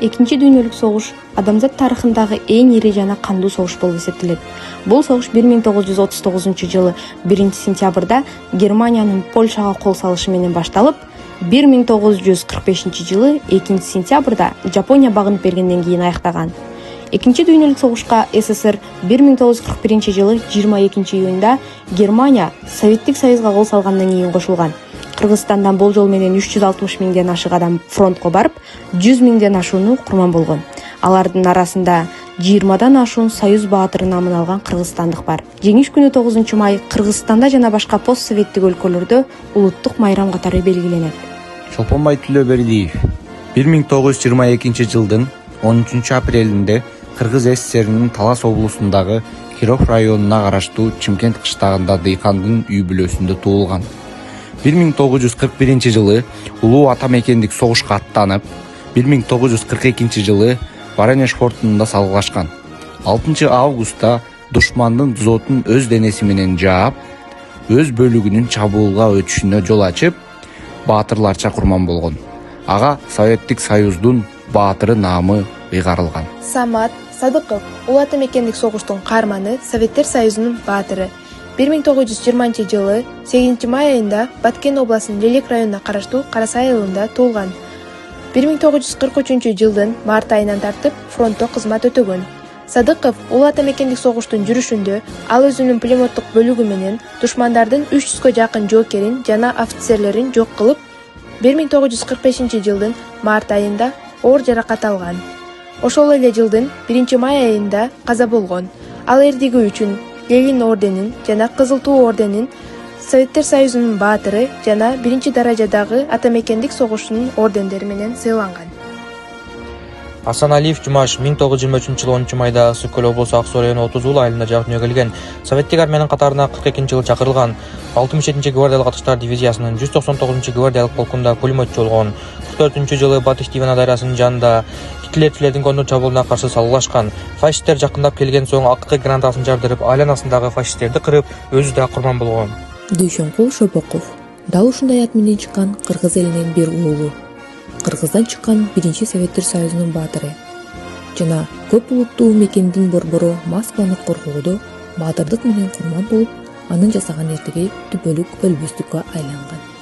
Экинчи дүйнөлүк согуш адамзат тарыхындагы эң ири жана кандуу согуш болуп эсептелет. Бул согуш 1939 жылы 1-сентябрда Германиянын Польшага кол салышы менен башталып, 1945 жылы 2-сентябрда Жапония багынып бергенден кийин аяктаган. Экинчи дүйнөлүк согушка СССР 1941 жылы 22 июнда Германия Советтик Союзга кол салгандан кийин кошулган. Кыргызстандан бул жол менен 360 миңден ашык адам фронтко барып, 100 миңден ашууну курман болгон. Алардын арасында 20дан ашуун Союз баатыры намын алган кыргызстандык бар. Жеңиш күнү 9 май Кыргызстанда жана башка постсоветтик өлкөлөрдө улуттук майрам катары белгиленет. Чолпонбай Төлөбердиев 1922 жылдын 13 апрелинде Кыргыз СССРинин Талас облусундагы Киров районуна караштуу Чимкент кыштагында дыйкандын үй бүлөсүндө туулган. 1941 жылы улуу ата мекендик согушка аттанып, 1942 жылы Воронеж фортунда салгылашкан. 6 августта душмандын дзотун өз денеси менен жаап, өз бөлүгүнүн чабуулга өтүшүнө жол ачып, баатырларча курман болгон. Ага Советтик Союздун баатыры наамы ыйгарылган. Самат Садыков улуу ата мекендик согуштун каарманы, Советтер Союзунун баатыры. 1920 жылы 8 май айында Баткен областынын Лелек районуна караштуу Карасай айылында туулган. 1943 жылдын март айынан тартып фронтто кызмат өтөгөн. Садыков улуу ата мекендик согуштун жүрүшүндө ал өзүнүн пулеметтик бөлүгү менен душмандардын 300гө жакын жоокерин жана офицерлерин жок кылып, 1945 жылдын март айында оор жаракат алган. Ошол эле жылдын 1 май айында каза болгон. Ал эрдиги үчүн Ленин орденин жана Кызыл туу орденин, Советтер Союзунун баатыры жана 1-даражадагы ата мекендик согушунун ордендери менен сыйланган. Асаналиев Жумаш 1923 жылы 10 майда Ысык Көл облусу Ак Суу району 30 уулу айылында жак дүнүйгө келген. Советтик армиянын катарына 42 жылы чакырылган. 67-гвардиялык атыштар дивизиясынын 198-гвардиялык полкунда пулеметчи болгон. 44 жылы Батыш Дивана дарыясынын жанында Гитлерчилердин кондур чабуулуна каршы салгылашкан. Фашисттер жакындап келген соң акыркы гранатасын жардырып, айланасындагы фашисттерди кырып, өзү да курман болгон. Дүйшөнкул Шопоков дал ушундай ат менен чыккан кыргыз элинин бир уулу. Кыргыздан чыккан 1-Советтер Союзунун баатыры жана көп улуттуу мекендин борбору Москваны коргоодо баатырдык менен курман болуп, анын жасаган эртиги түбөлүк өлбөстүккө айланган.